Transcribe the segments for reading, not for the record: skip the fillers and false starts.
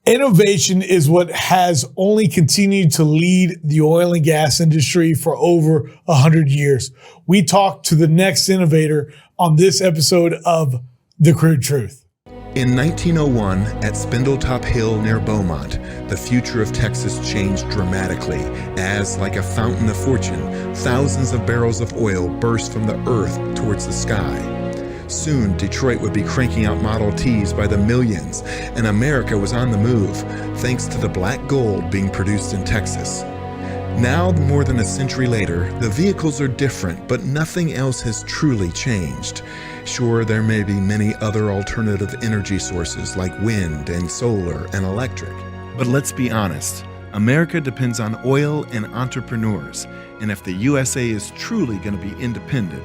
Innovation is what has only continued to lead the oil and gas industry for over 100 years. We talk to the next innovator on this episode of The Crude Truth. In 1901, at Spindletop Hill near Beaumont, the future of Texas changed dramatically as, like a fountain of fortune, thousands of barrels of oil burst from the earth towards the sky. Soon, Detroit would be cranking out Model Ts by the millions, and America was on the move, thanks to the black gold being produced in Texas. Now, more than a century later, the vehicles are different, but nothing else has truly changed. Sure, there may be many other alternative energy sources like wind and solar and electric. But let's be honest, America depends on oil and entrepreneurs, and if the USA is truly going to be independent,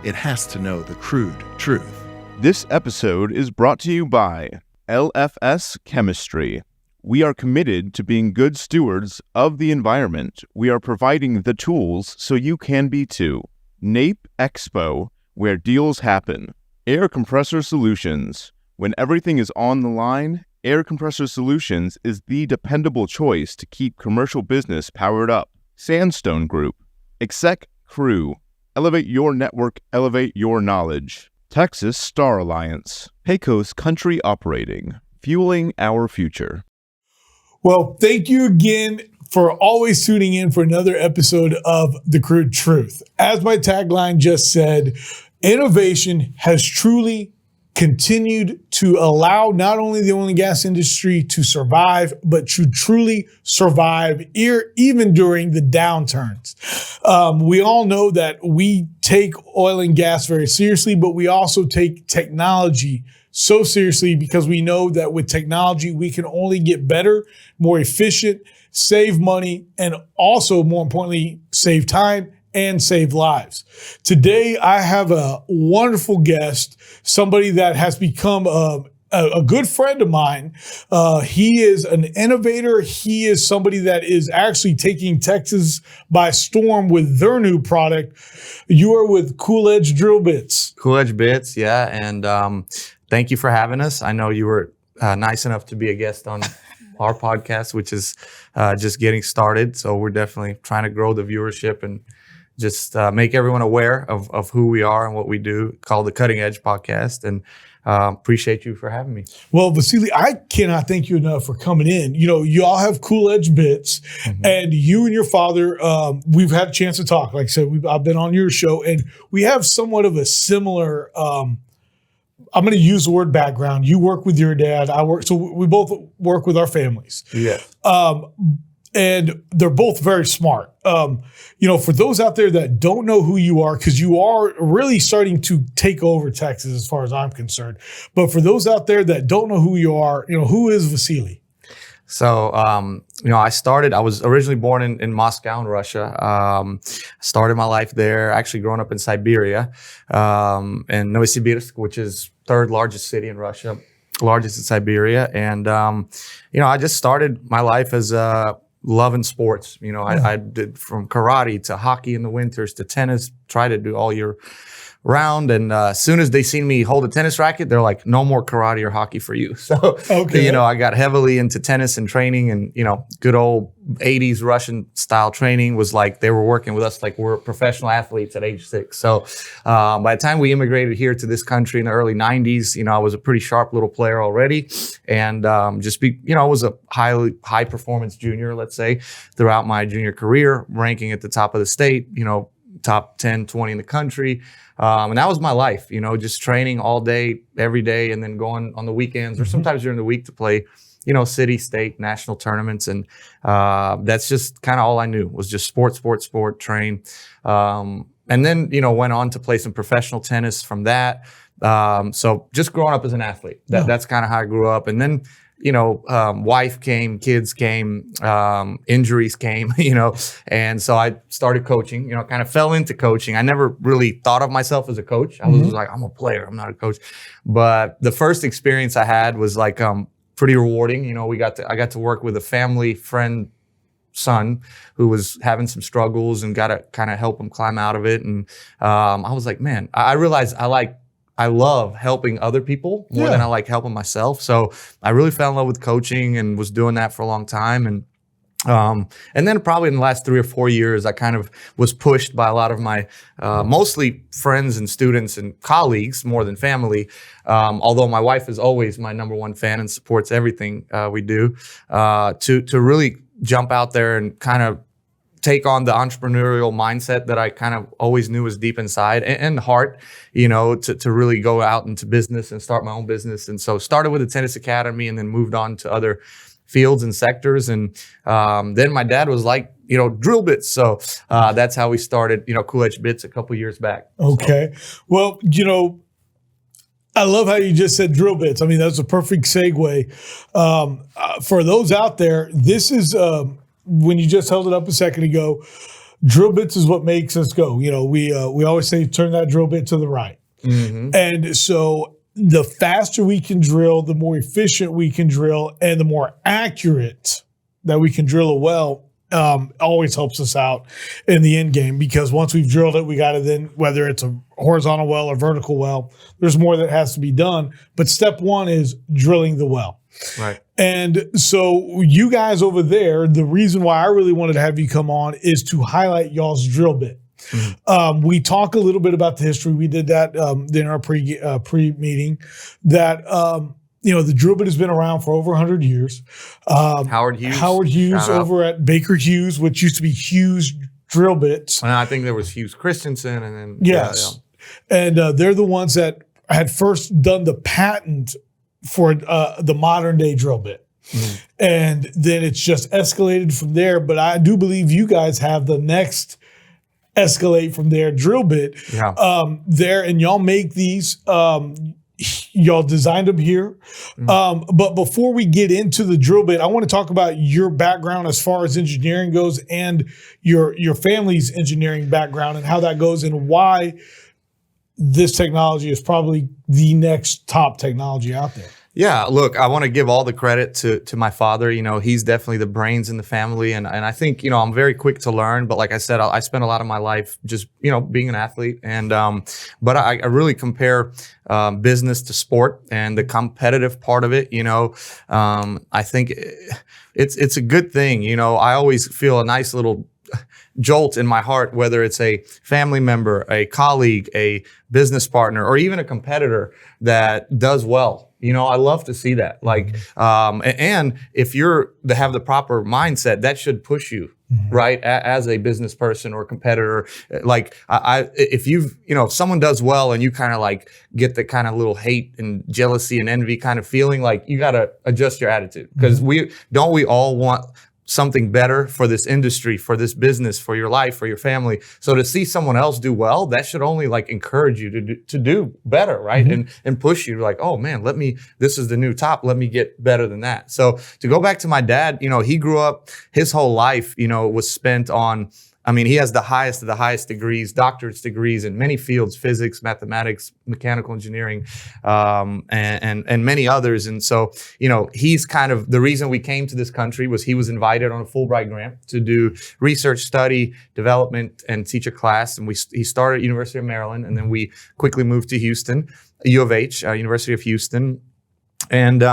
it has to know the crude truth. This episode is brought to you by LFS Chemistry. We are committed to being good stewards of the environment. We are providing the tools so you can be too. NAPE Expo, where deals happen. Air Compressor Solutions. When everything is on the line, Air Compressor Solutions is the dependable choice to keep commercial business powered up. Sandstone Group. Exec Crew. Elevate your network, elevate your knowledge. Texas Star Alliance. Pecos Country Operating. Fueling our future. Well, thank you again for always tuning in for another episode of The Crude Truth. As my tagline just said, innovation has truly continued to allow not only the oil and gas industry to survive, but to truly survive even during the downturns. We all know that we take oil and gas very seriously, but we also take technology so seriously because we know that with technology, we can only get better, more efficient, save money, and also, more importantly, save time and save lives. Today, I have a wonderful guest, somebody that has become a good friend of mine. He is an innovator. He is somebody that is actually taking Texas by storm with their new product. You are with Cool Edge Drill Bits. Cool Edge Bits, yeah. And thank you for having us. I know you were nice enough to be a guest on our podcast, which is just getting started. So we're definitely trying to grow the viewership and just make everyone aware of who we are and what we do, called the Cutting Edge Podcast. And appreciate you for having me. Well, Vasili, I cannot thank you enough for coming in. You know, you all have Cool Edge Bits, and you and your father, we've had a chance to talk. Like I said, I've been on your show, and we have somewhat of a similar, I'm going to use the word background. You work with your dad. So we both work with our families. Yeah. And they're both very smart. For those out there that don't know who you are, because you are really starting to take over Texas as far as I'm concerned. But for those out there that don't know who you are, who is Vasili? So, I was originally born in Moscow in Russia. Started my life there, actually growing up in Siberia, in Novosibirsk, which is third largest city in Russia, largest in Siberia. And, I just started my life as loving sports. I did from karate to hockey in the winters to tennis, try to do all year round. And as soon as they seen me hold a tennis racket, they're like, no more karate or hockey for you. So, I got heavily into tennis and training, and, good old 80s Russian style training was like, they were working with us like we're professional athletes at age 6. So by the time we immigrated here to this country in the early 90s, I was a pretty sharp little player already. And I was a high performance junior, let's say, throughout my junior career, ranking at the top of the state, top 10, 20 in the country. And that was my life, just training all day, every day, and then going on the weekends or sometimes during the week to play, city, state, national tournaments. And that's just kind of all I knew was just sport, train. And then, went on to play some professional tennis from that. So just growing up as an athlete, that's kind of how I grew up. And then, wife came, kids came, injuries came, and so I started coaching, kind of fell into coaching. I never really thought of myself as a coach. I was like, I'm a player, I'm not a coach. But the first experience I had was like, pretty rewarding. I got to work with a family friend son who was having some struggles and got to kind of help him climb out of it. And I was like, man, I realized I like I love helping other people more than I like helping myself. So I really fell in love with coaching and was doing that for a long time. And then probably in the last 3 or 4 years, I kind of was pushed by a lot of my mostly friends and students and colleagues more than family. Although my wife is always my number one fan and supports everything we do, to really jump out there and kind of take on the entrepreneurial mindset that I kind of always knew was deep inside and heart, to really go out into business and start my own business. And so started with the tennis academy and then moved on to other fields and sectors. And then my dad was like, drill bits. So that's how we started, Cool Edge Bits a couple years back. Okay. So. Well, I love how you just said drill bits. I mean, that's a perfect segue. For those out there, this is, when you just held it up a second ago, drill bits is what makes us go. We always say, turn that drill bit to the right. Mm-hmm. And so the faster we can drill, the more efficient we can drill, and the more accurate that we can drill a well, always helps us out in the end game, because once we've drilled it, we got to then, whether it's a horizontal well or vertical well, there's more that has to be done. But step one is drilling the well. Right. And so you guys over there, the reason why I really wanted to have you come on is to highlight y'all's drill bit. Mm-hmm. We talk a little bit about the history. We did that in our pre-meeting that, the drill bit has been around for over 100 years. Howard Hughes over at Baker Hughes, which used to be Hughes Drill Bits. And I think there was Hughes Christensen. And then yes. And they're the ones that had first done the patent for the modern day drill bit. Mm. And then it's just escalated from there. But I do believe you guys have the next escalate from there drill bit there, and y'all make these. Y'all designed them here. Mm. But before we get into the drill bit, I want to talk about your background as far as engineering goes, and your family's engineering background and how that goes, and why this technology is probably the next top technology out there. Yeah, look, I want to give all the credit to my father. He's definitely the brains in the family. And I think, I'm very quick to learn. But like I said, I spent a lot of my life just, being an athlete. And but I really compare business to sport and the competitive part of it. I think it's a good thing. I always feel a nice little jolt in my heart, whether it's a family member, a colleague, a business partner, or even a competitor that does well. I love to see that. And if you're to have the proper mindset, that should push you, right? As a business person or competitor, if someone does well and you kind of get the kind of little hate and jealousy and envy kind of feeling, you got to adjust your attitude, because we all want something better for this industry, for this business, for your life, for your family. So to see someone else do well, that should only encourage you to do better, right? Mm-hmm. And push you oh man, this is the new top, let me get better than that. So to go back to my dad, he grew up, his whole life, was spent on, he has the highest of the highest degrees, doctorate degrees in many fields: physics, mathematics, mechanical engineering, and many others. And so, he's kind of the reason we came to this country was he was invited on a Fulbright grant to do research, study, development, and teach a class. And he started at University of Maryland, and then we quickly moved to Houston, U of H, University of Houston. And,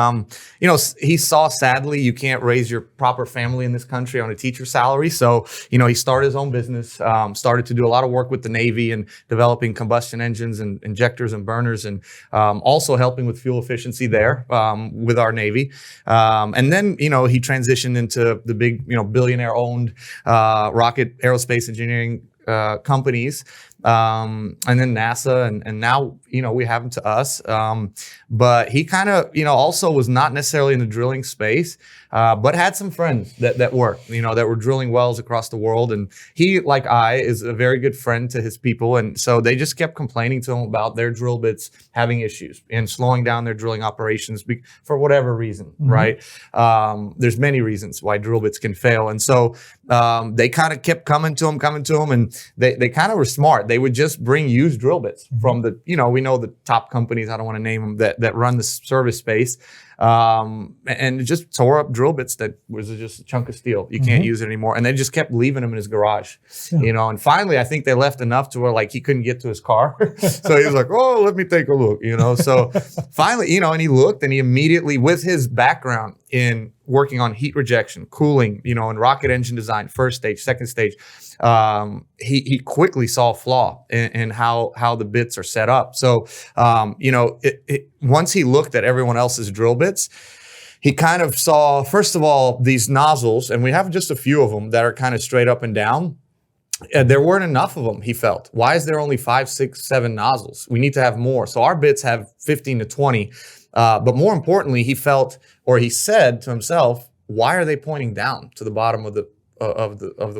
he saw, sadly, you can't raise your proper family in this country on a teacher salary. So, he started his own business, started to do a lot of work with the Navy and developing combustion engines and injectors and burners, and also helping with fuel efficiency there with our Navy. And then, he transitioned into the big, billionaire-owned rocket aerospace engineering companies. And then NASA, and now, we have him to us. But he kind of, also was not necessarily in the drilling space, but had some friends that were, that were drilling wells across the world. And he, like is a very good friend to his people. And so they just kept complaining to him about their drill bits having issues and slowing down their drilling operations for whatever reason, mm-hmm. right? There's many reasons why drill bits can fail. And so they kind of kept coming to him, and they kind of were smart. They would just bring used drill bits from the, we know the top companies, I don't want to name them, that run the service space. and it just tore up drill bits that was just a chunk of steel. You can't use it anymore. And they just kept leaving him in his garage, you know. And finally, I think they left enough to where like he couldn't get to his car. So he was like, oh, let me take a look, you know. So finally, you know, and he looked, and he immediately, with his background in working on heat rejection, cooling, you know, and rocket engine design, first stage, second stage, he quickly saw a flaw in how the bits are set up. So, you know, once he looked at everyone else's drill bits, he kind of saw, first of all, these nozzles, and we have just a few of them that are kind of straight up and down. There weren't enough of them, he felt. Why is there only 5, 6, 7 nozzles? We need to have more. So our bits have 15 to 20. But more importantly, he felt, or he said to himself, why are they pointing down to the bottom of the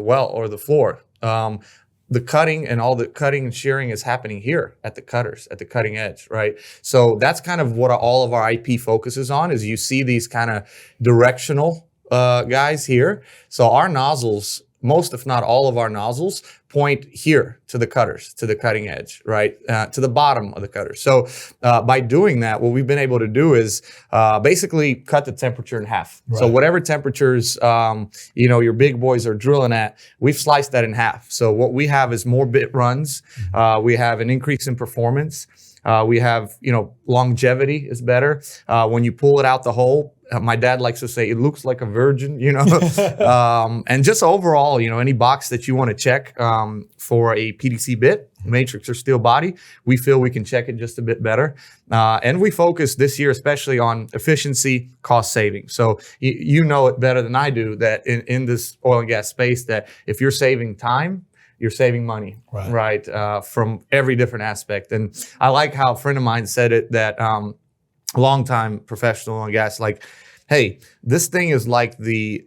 well or the floor? The cutting and all the cutting and shearing is happening here at the cutters, at the cutting edge, right? So that's kind of what all of our IP focuses on, is you see these kind of directional guys here. So our nozzles, most if not all of our nozzles, point here to the cutters, to the cutting edge, right? To the bottom of the cutters. So by doing that, what we've been able to do is basically cut the temperature in half. Right. So whatever temperatures, you know, your big boys are drilling at, we've sliced that in half. So what we have is more bit runs. We have an increase in performance. We have, you know, longevity is better. When you pull it out the hole, my dad likes to say it looks like a virgin, you know. And just overall, you know, any box that you want to check for a PDC bit, matrix or steel body, we feel we can check it just a bit better. And we focus this year especially on efficiency, cost saving. So you know it better than I do that in this oil and gas space, that if you're saving time, you're saving money, right? From every different aspect. And I like how a friend of mine said it, that longtime professional oil and gas, like, hey, this thing is like the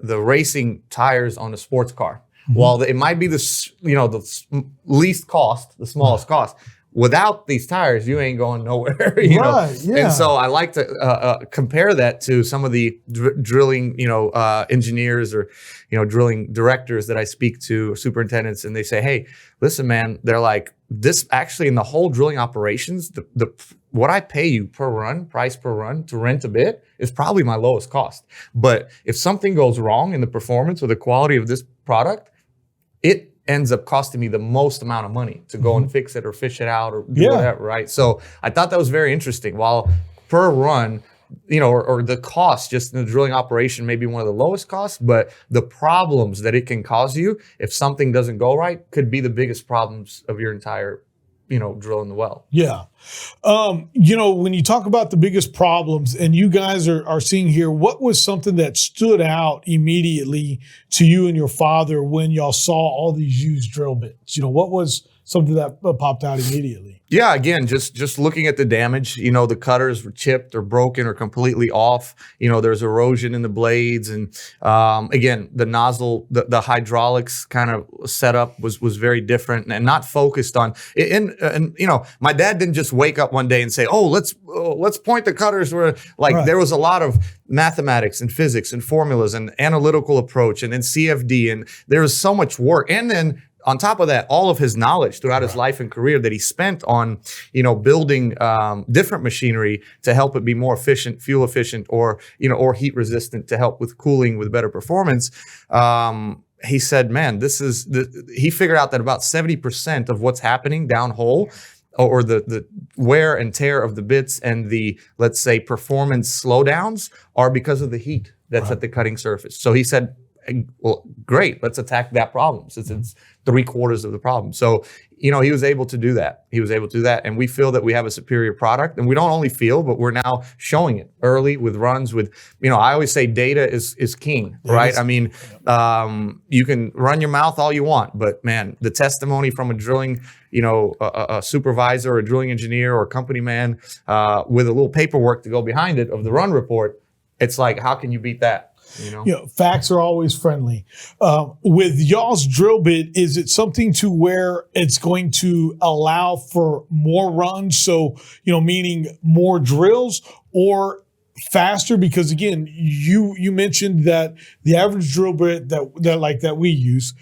racing tires on a sports car. While it might be the, you know, the least cost, the smallest cost, without these tires, you ain't going nowhere, you know? And so I like to compare that to some of the drilling, you know, engineers or, you know, drilling directors that I speak to, superintendents, and they say, hey, listen, man, they're like, this actually in the whole drilling operations, what I pay you per run, price per run to rent a bit is probably my lowest cost. But if something goes wrong in the performance or the quality of this product, it ends up costing me the most amount of money to go and fix it or fish it out or do whatever, right? So I thought that was very interesting. While per run, you know, or the cost just in the drilling operation may be one of the lowest costs, but the problems that it can cause you if something doesn't go right could be the biggest problems of your entire, you know, drilling the well. Yeah. You know, when you talk about the biggest problems, and you guys are seeing here, what was something that stood out immediately to you and your father when y'all saw all these used drill bits? You know, what was something that popped out immediately? Yeah, again, just looking at the damage, you know, the cutters were chipped or broken or completely off. You know, there's erosion in the blades. And again, the nozzle, the hydraulics kind of setup was very different and not focused on. And you know, my dad didn't just wake up one day and say, oh, let's point the cutters where, like, there was a lot of mathematics and physics and formulas and analytical approach and then CFD. And there was so much work. And then on top of that, all of his knowledge throughout his life and career that he spent on, you know, building different machinery to help it be more efficient, fuel efficient, or, you know, or heat resistant to help with cooling with better performance. He said, man, he figured out that about 70% of what's happening downhole, or the wear and tear of the bits and the, let's say, performance slowdowns are because of the heat that's at the cutting surface. So he said, well, great, let's attack that problem since it's 3/4 of the problem. So, you know, he was able to do that. And we feel that we have a superior product, and we don't only feel, but we're now showing it early with runs with, you know, I always say data is king, right? I mean, you can run your mouth all you want, but man, the testimony from a drilling, you know, a supervisor or a drilling engineer or a company man with a little paperwork to go behind it of the run report, it's like, how can you beat that? You know, facts are always friendly. With y'all's drill bit, is it something to where it's going to allow for more runs? So, you know, meaning more drills or faster? Because again, you mentioned that the average drill bit that we use,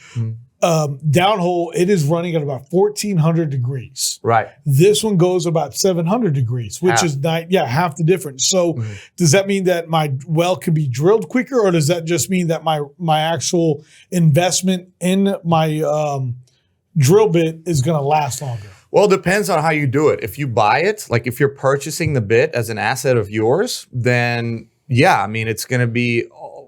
downhole, it is running at about 1400 degrees. Right. This one goes about 700 degrees, which is half the difference. So does that mean that my well can be drilled quicker, or does that just mean that my actual investment in my drill bit is going to last longer? Well, it depends on how you do it. If you buy it, like if you're purchasing the bit as an asset of yours, then yeah, I mean, it's going to be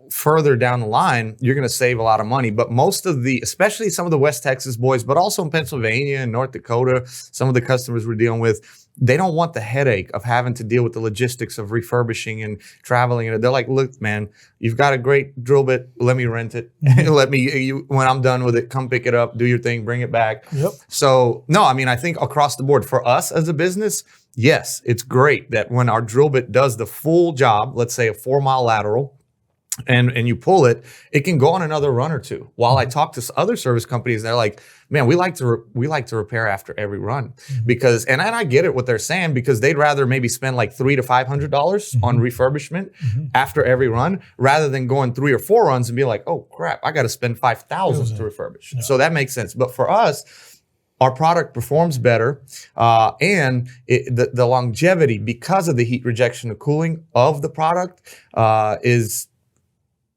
further down the line, you're going to save a lot of money. But most of especially some of the West Texas boys, but also in Pennsylvania and North Dakota, some of the customers we're dealing with, they don't want the headache of having to deal with the logistics of refurbishing and traveling. And they're like, look, man, you've got a great drill bit. Let me rent it. When I'm done with it, come pick it up, do your thing, bring it back. Yep. So no, I mean, I think across the board for us as a business, yes, it's great that when our drill bit does the full job, let's say a 4-mile lateral, and you pull it, it can go on another run or two. While I talk to other service companies, they're like, man, we like to repair after every run because, and I get it what they're saying, because they'd rather maybe spend like $300 to $500 on refurbishment after every run, rather than going 3 or 4 runs and be like, oh crap, I got to spend $5,000 to refurbish. Yeah. So that makes sense. But for us, our product performs better, and the longevity, because of the heat rejection and cooling of the product, is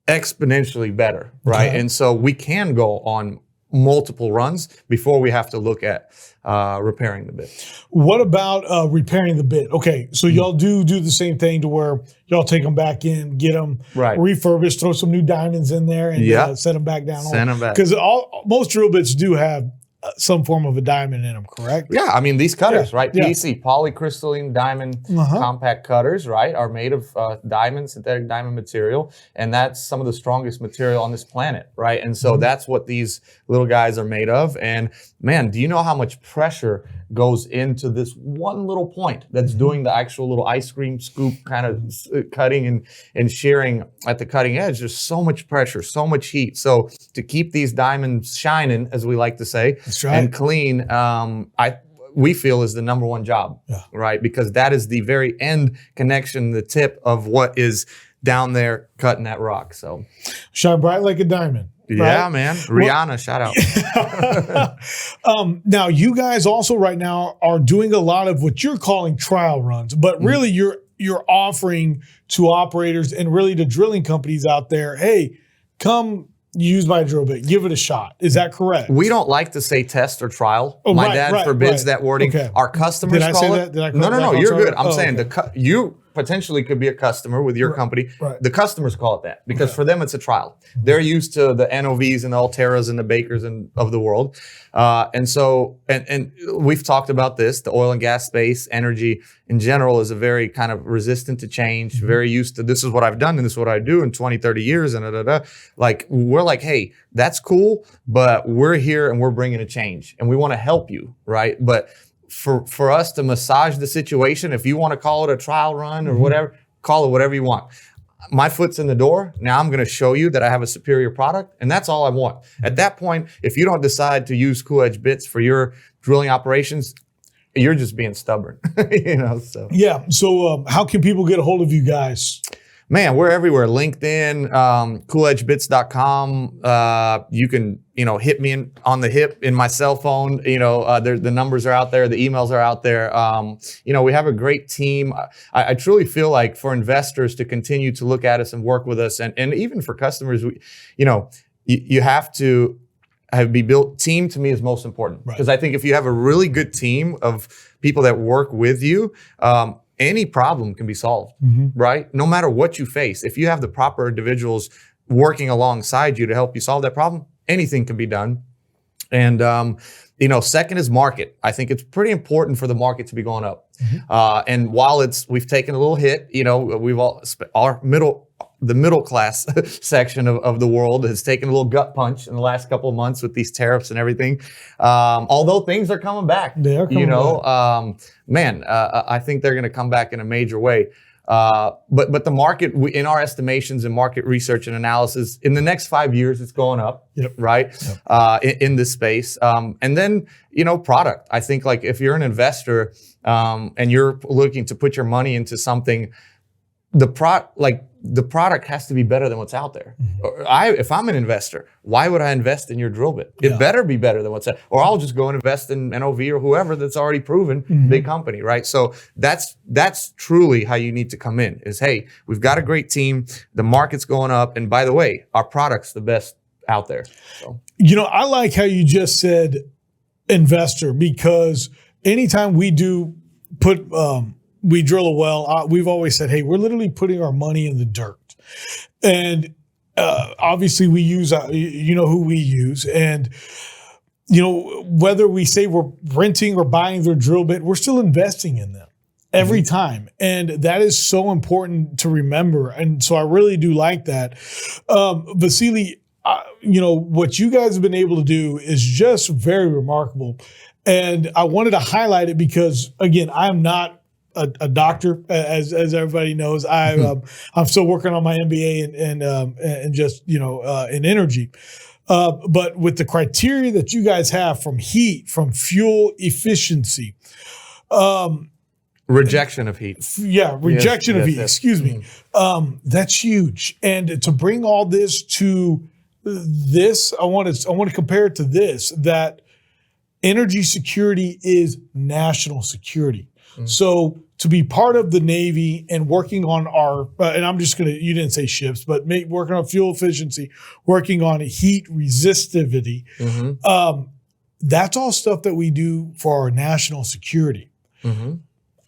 exponentially better, right? Okay. And so we can go on multiple runs before we have to look at repairing the bit. What about repairing the bit? Okay, so y'all do the same thing to where y'all take them back in, get them refurbished, throw some new diamonds in there, and send them back down. Send them back. Because most drill bits do have some form of a diamond in them, correct? Yeah, I mean, these cutters, right? PEC, polycrystalline diamond compact cutters, right, are made of diamond, synthetic diamond material, and that's some of the strongest material on this planet, right? And so that's what these little guys are made of. And man, do you know how much pressure goes into this one little point that's doing the actual little ice cream scoop kind of cutting and shearing at the cutting edge? There's so much pressure, so much heat. So to keep these diamonds shining, as we like to say, and clean, we feel is the number one job, right? Because that is the very end connection, the tip of what is down there cutting that rock. So shine bright like a diamond. Yeah, man. Rihanna, shout out. Now, you guys also right now are doing a lot of what you're calling trial runs, but really you're offering to operators and really to drilling companies out there, hey, come use my drill bit, give it a shot. Is that correct? We don't like to say test or trial. My dad forbids that wording. Okay. Our customers Did I call say it. That? Did I no, you're good. I'm saying you potentially could be a customer with your company. Right. The customers call it that because for them it's a trial. They're used to the NOVs and the Alteras and the Bakers of the world. And so we've talked about this, the oil and gas space, energy in general is a very kind of resistant to change, very used to this is what I've done and this is what I do in 20, 30 years and Like we're like, hey, that's cool, but we're here and we're bringing a change and we want to help you, right? But for us to massage the situation, if you want to call it a trial run or whatever, call it whatever you want. My foot's in the door. Now I'm going to show you that I have a superior product, and that's all I want. At that point, if you don't decide to use Cool Edge bits for your drilling operations, you're just being stubborn, So yeah. So how can people get a hold of you guys? Man, we're everywhere. LinkedIn, cooledgebits.com. You can, hit me on the hip in my cell phone. The numbers are out there. The emails are out there. We have a great team. I truly feel like for investors to continue to look at us and work with us, and even for customers, you have to be built. Team to me is most important because I think if you have a really good team of people that work with you, any problem can be solved, right? No matter what you face. If you have the proper individuals working alongside you to help you solve that problem, anything can be done. And, second is market. I think it's pretty important for the market to be going up. And while we've taken a little hit, we've all, the middle class section of the world has taken a little gut punch in the last couple of months with these tariffs and everything. Although things are coming back, they are coming back. I think they're going to come back in a major way. But the market, in our estimations and market research and analysis, in the next 5 years, it's going up, right? In this space. And then, product. I think like if you're an investor and you're looking to put your money into something, the product has to be better than what's out there. If I'm an investor, why would I invest in your drill bit? It better be better than what's out, or I'll just go and invest in NOV or whoever that's already proven, big company, right? So that's truly how you need to come in is, hey, we've got a great team, the market's going up, and by the way, our product's the best out there. So. I like how you just said investor, because anytime we do we drill a well, we've always said, hey, we're literally putting our money in the dirt. And obviously we use, who we use. And, whether we say we're renting or buying their drill bit, we're still investing in them every time. And that is so important to remember. And so I really do like that. Vasili, what you guys have been able to do is just very remarkable. And I wanted to highlight it because, again, I'm not a doctor, as everybody knows. I'm still working on my MBA and just in energy. But with the criteria that you guys have from heat, from fuel efficiency, rejection of heat. Rejection of heat. Excuse me. That's huge. And to bring all this to this, I want to compare it to this, that energy security is national security. So to be part of the Navy and working on our, and I'm just going to, you didn't say ships, but working on fuel efficiency, working on heat resistivity, that's all stuff that we do for our national security.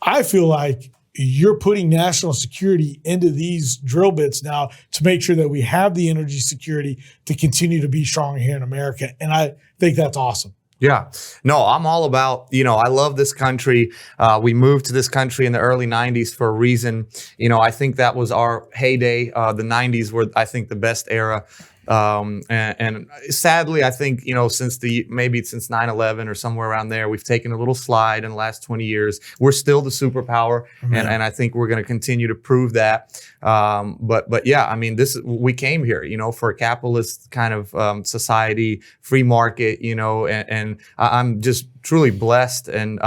I feel like you're putting national security into these drill bits now to make sure that we have the energy security to continue to be strong here in America. And I think that's awesome. Yeah, no, I'm all about, I love this country. We moved to this country in the early 90s for a reason. I think that was our heyday. The 90s were, I think, the best era. And sadly, I think, since since 9/11 or somewhere around there, we've taken a little slide in the last 20 years. We're still the superpower. And I think we're going to continue to prove that. But yeah, I mean, we came here, for a capitalist kind of, society, free market, and I'm just truly blessed and,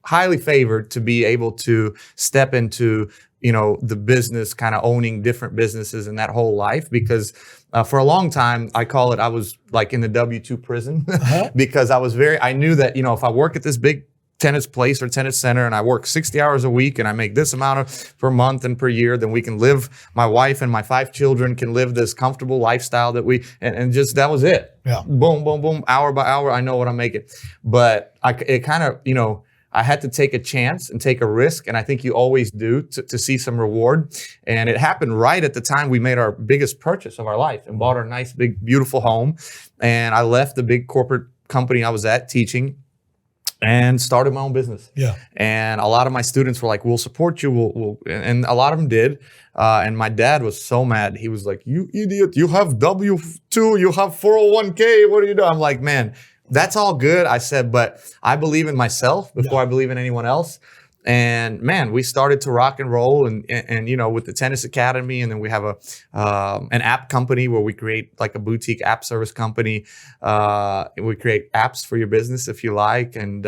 highly favored to be able to step into, the business, kind of owning different businesses and that whole life, because for a long time, I was like in the W-2 prison because I knew that, if I work at this big tennis place or tennis center and I work 60 hours a week and I make this amount per month and per year, then we can live, my wife and my 5 children can live this comfortable lifestyle that and just, that was it. Yeah. Boom, boom, boom, hour by hour, I know what I'm making. But it kind of, I had to take a chance and take a risk, and I think you always do to see some reward. And it happened right at the time we made our biggest purchase of our life and bought our nice, big, beautiful home. And I left the big corporate company I was at teaching and started my own business. Yeah. And a lot of my students were like, we'll support you. And a lot of them did. And my dad was so mad. He was like, you idiot, you have W-2, you have 401k. What are you doing? I'm like, man, that's all good. I said, but I believe in myself before I believe in anyone else. And man, we started to rock and roll and with the tennis academy. And then we have an app company where we create like a boutique app service company. We create apps for your business if you like. And,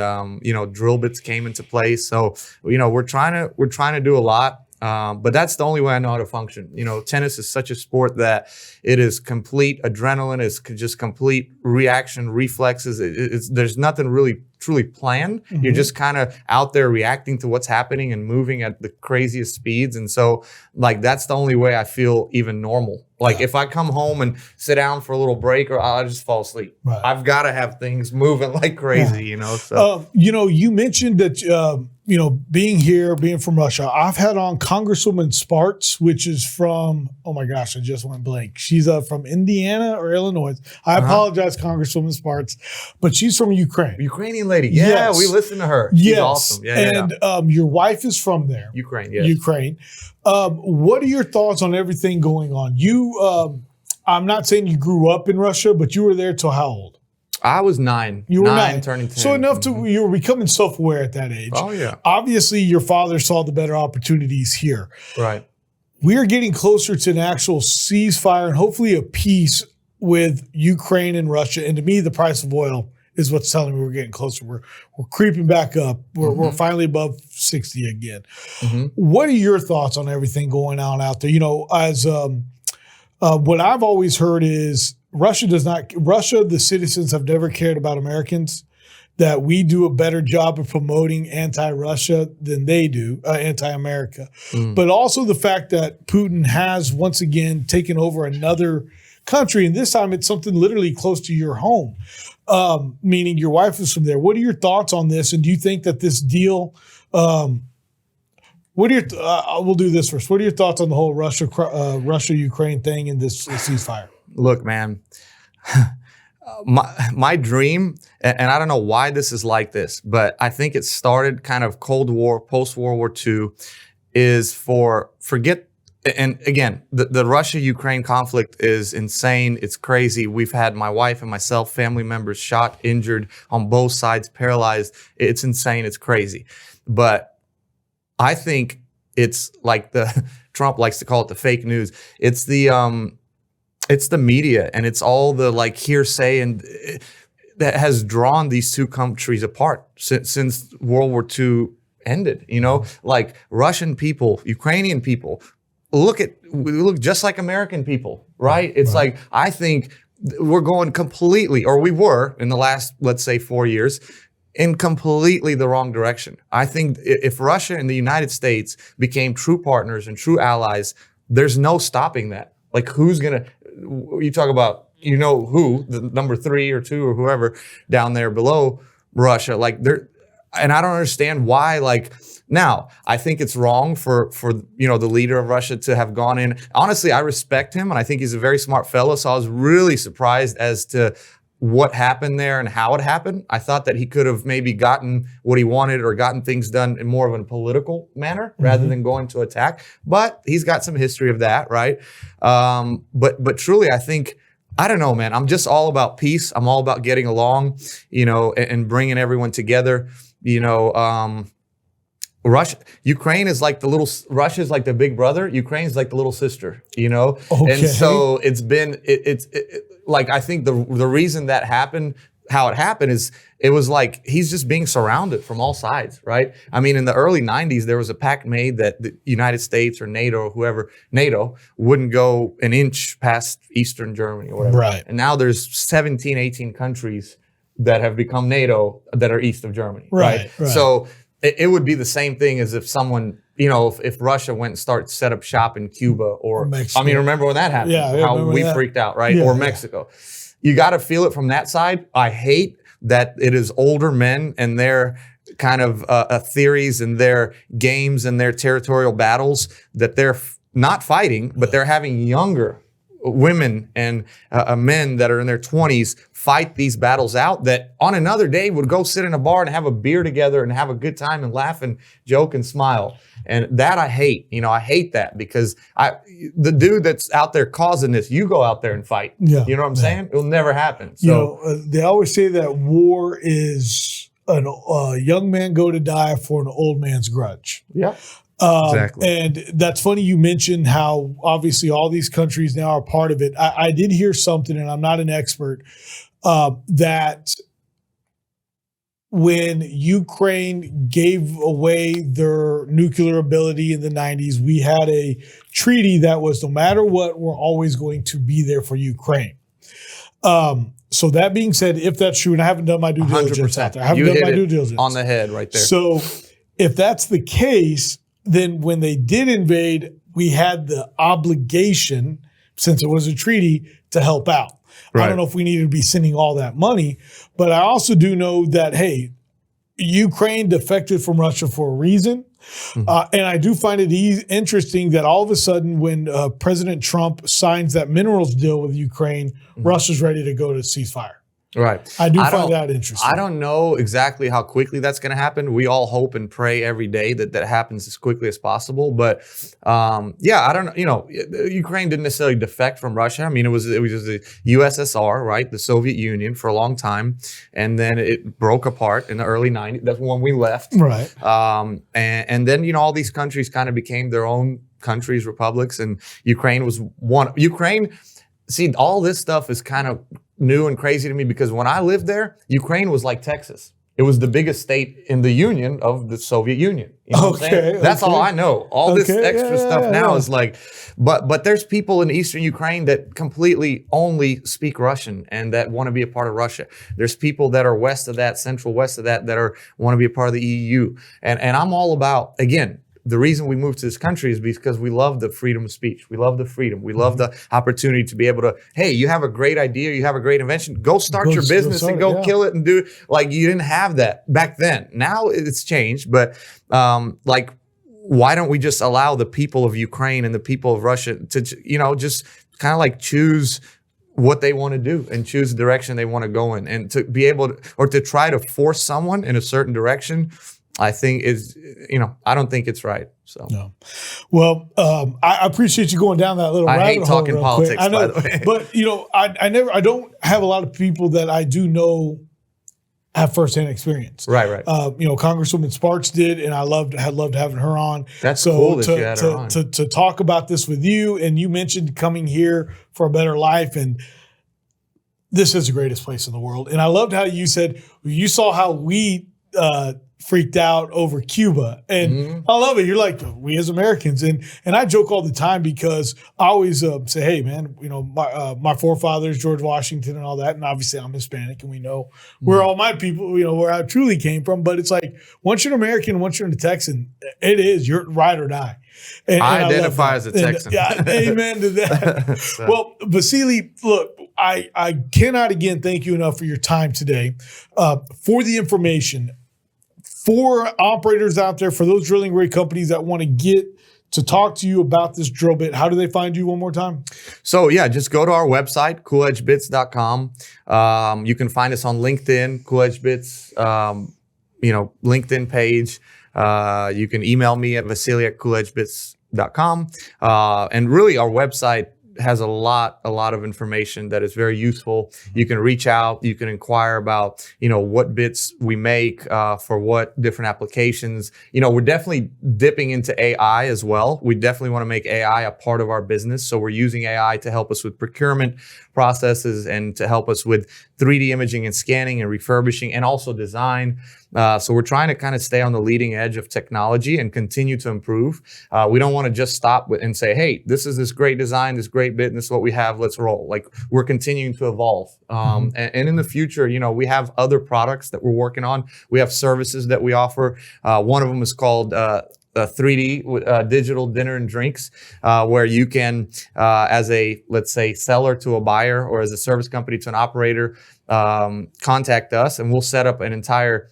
drill bits came into place. So, we're trying to do a lot. But that's the only way I know how to function. Tennis is such a sport that it is complete adrenaline, it's just complete reaction, reflexes. There's nothing really truly planned. You're just kind of out there reacting to what's happening and moving at the craziest speeds. And so like, that's the only way I feel even normal. Like if I come home and sit down for a little break, or I'll just fall asleep. Right. I've got to have things moving like crazy, So you mentioned that being from Russia, I've had on Congresswoman Sparks, which is from, oh my gosh, I just went blank. She's from Indiana or Illinois. I apologize, Congresswoman Sparks, but she's from Ukraine. Ukrainian lady. Yeah, yes. We listen to her. She's awesome. Yeah, and your wife is from there. Ukraine, yes. Ukraine. What are your thoughts on everything going on? I'm not saying you grew up in Russia, but you were there till how old? I was 9. You were 9, turning 10. So enough you were becoming self-aware at that age. Oh, yeah. Obviously, your father saw the better opportunities here. Right. We're getting closer to an actual ceasefire and hopefully a peace with Ukraine and Russia. And to me, the price of oil is what's telling me we're getting closer. We're creeping back up. We're finally above 60 again. What are your thoughts on everything going on out there? You know, as what I've always heard is Russia, the citizens have never cared about Americans, that we do a better job of promoting anti-Russia than they do, anti-America. But also the fact that Putin has once again taken over another country, and this time it's something literally close to your home, meaning your wife is from there. What are your thoughts on this? And do you think that this deal, we'll do this first. What are your thoughts on the whole Russia-Ukraine thing and this ceasefire? Look, man, my dream, and I don't know why this is like this, but I think it started kind of Cold War, post-World War II, is forget. And again, the Russia-Ukraine conflict is insane. It's crazy. We've had my wife and myself, family members shot, injured on both sides, paralyzed. It's insane. It's crazy. But I think it's like Trump likes to call it the fake news. It's the media, and it's all the like hearsay and that has drawn these two countries apart since World War II ended. You know, like Russian people, Ukrainian people, look just like American people, right? It's like, I think we're going completely, or we were in the last, let's say 4 years, in completely the wrong direction. I think if Russia and the United States became true partners and true allies, there's no stopping that. Like, who's gonna, you talk about, you know, who, the number 3 or 2 or whoever down there below Russia, like and I don't understand why, like, now, I think it's wrong for you know, the leader of Russia to have gone in. Honestly, I respect him, and I think he's a very smart fellow, so I was really surprised as to what happened there and how it happened. I thought that he could have maybe gotten what he wanted or gotten things done in more of a political manner rather than going to attack. But he's got some history of that, right? But truly, I think, I don't know, man. I'm just all about peace. I'm all about getting along, you know, and bringing everyone together. You know, Ukraine is like Russia is like the big brother. Ukraine is like the little sister, you know? Okay. And so it's been, like, I think the reason that happened, how it happened is it was like, he's just being surrounded from all sides, right? I mean, in the early 90s, there was a pact made that the United States or NATO or whoever, NATO wouldn't go an inch past Eastern Germany or whatever. Right. And now there's 17, 18 countries that have become NATO that are east of Germany, right? So it would be the same thing as if someone, you know, if Russia went and set up shop in Cuba or Mexico. I mean, remember when that happened? Yeah, how we freaked out, right? Yeah, or Mexico. You got to feel it from that side. I hate that it is older men and their kind of theories and their games and their territorial battles that they're not fighting, but they're having younger women and men that are in their 20s fight these battles out that on another day would go sit in a bar and have a beer together and have a good time and laugh and joke and smile. And that I hate. You know, I hate that because the dude that's out there causing this, you go out there and fight. Yeah, you know what I'm saying? It'll never happen. So, you know, they always say that war is a young man go to die for an old man's grudge. Yeah. Exactly. And that's funny you mentioned how obviously all these countries now are part of it. I did hear something, and I'm not an expert, that when Ukraine gave away their nuclear ability in the 90s, we had a treaty that was no matter what, we're always going to be there for Ukraine. So that being said, if that's true, and I haven't done my due diligence out there. I haven't done my due diligence. On the head right there. So if that's the case, then when they did invade, we had the obligation, since it was a treaty, to help out. Right. I don't know if we needed to be sending all that money, but I also do know that, hey, Ukraine defected from Russia for a reason. And I do find it interesting that all of a sudden when President Trump signs that minerals deal with Ukraine, Russia's ready to go to ceasefire. Right. I find that interesting. I don't know exactly how quickly that's going to happen. We all hope and pray every day that happens as quickly as possible. But yeah, I don't know. You know, Ukraine didn't necessarily defect from Russia. I mean, it was just the USSR, right? The Soviet Union for a long time. And then it broke apart in the early 90s. That's when we left. Right. And then, you know, all these countries kind of became their own countries, republics. And Ukraine was one. See, all this stuff is kind of new and crazy to me because when I lived there, Ukraine was like Texas. It was the biggest state in the Union of the Soviet Union. You know what I'm saying? That's all I know. All this extra stuff now is like, but there's people in Eastern Ukraine that completely only speak Russian and that want to be a part of Russia. There's people that are west of that, central west of that, that want to be a part of the EU. And I'm all about, again, the reason we moved to this country is because we love the freedom of speech. We love the freedom. We love the opportunity to be able to, hey, you have a great idea, you have a great invention, go start your business and go kill it and do, like, you didn't have that back then. Now it's changed, but like, why don't we just allow the people of Ukraine and the people of Russia to, you know, just kind of like choose what they want to do and choose the direction they want to go in, and to be able to, or to try to force someone in a certain direction, I think is, you know, I don't think it's right. So, no. Well, I appreciate you going down that little rabbit hole. I hate talking politics, I know, by the way. But, you know, I don't have a lot of people that I do know have firsthand experience. Right. You know, Congresswoman Sparks did, and I had loved having her on. That's so cool that you had her on. To talk about this with you, and you mentioned coming here for a better life, and this is the greatest place in the world. And I loved how you said, you saw how we freaked out over Cuba. And I love it. You're like, we as Americans. And I joke all the time because I always say, hey, man, you know, my forefathers, George Washington and all that. And obviously I'm Hispanic and we know where all my people, you know, where I truly came from. But it's like, once you're an American, once you're a Texan, it is, you're ride or die. And I identify as a Texan. Amen to that. Well, Vasili, look, I cannot again thank you enough for your time today, for the information. For operators out there, for those drilling rig companies that want to get to talk to you about this drill bit, how do they find you one more time? So yeah, just go to our website, CoolEdgeBits.com. You can find us on LinkedIn, Cool Edge Bits, you know, LinkedIn page. You can email me at Vasili@CoolEdgeBits.com. And really our website has a lot of information that is very useful. You can reach out, you can inquire about, you know, what bits we make for what different applications. You know, we're definitely dipping into AI as well. We definitely want to make AI a part of our business. So we're using AI to help us with procurement processes and to help us with 3D imaging and scanning and refurbishing and also design. So we're trying to kind of stay on the leading edge of technology and continue to improve. We don't want to just stop and say, hey, this is this great design, this great bit, and this is what we have, let's roll. Like, we're continuing to evolve. And in the future, you know, we have other products that we're working on. We have services that we offer. One of them is called 3D digital dinner and drinks, where you can, as a, let's say, seller to a buyer or as a service company to an operator, contact us and we'll set up an entire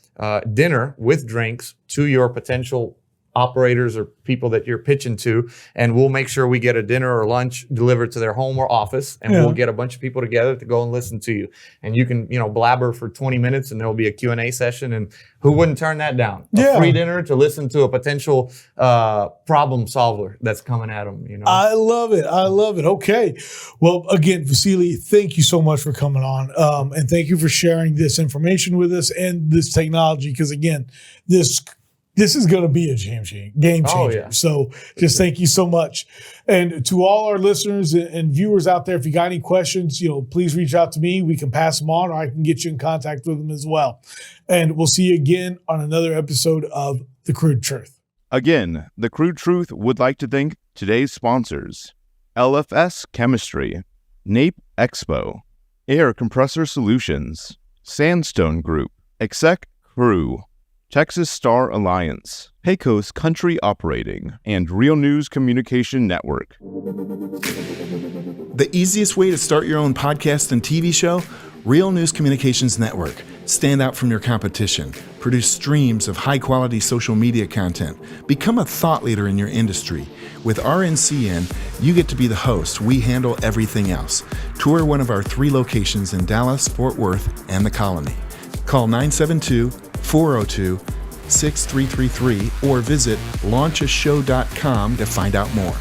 dinner with drinks to your potential operators or people that you're pitching to, and we'll make sure we get a dinner or lunch delivered to their home or office, and we'll get a bunch of people together to go and listen to you. And you can, you know, blabber for 20 minutes and there'll be a Q&A session, and who wouldn't turn that down? A free dinner to listen to a potential problem solver that's coming at them, you know? I love it. I love it. Okay. Well, again, Vasili, thank you so much for coming on. And thank you for sharing this information with us and this technology, because again, this is going to be a game changer. Oh, yeah. So just thank you so much. And to all our listeners and viewers out there, if you got any questions, you know, please reach out to me. We can pass them on, or I can get you in contact with them as well. And we'll see you again on another episode of The Crude Truth. Again, The Crude Truth would like to thank today's sponsors: LFS Chemistry, NAPE Expo, Air Compressor Solutions, Sandstone Group, Exec Crew, Texas Star Alliance, Pecos Country Operating, and Real News Communication Network. The easiest way to start your own podcast and TV show? Real News Communications Network. Stand out from your competition. Produce streams of high-quality social media content. Become a thought leader in your industry. With RNCN, you get to be the host. We handle everything else. Tour one of our 3 locations in Dallas, Fort Worth, and the Colony. Call 972-402-6333 or visit launchashow.com to find out more.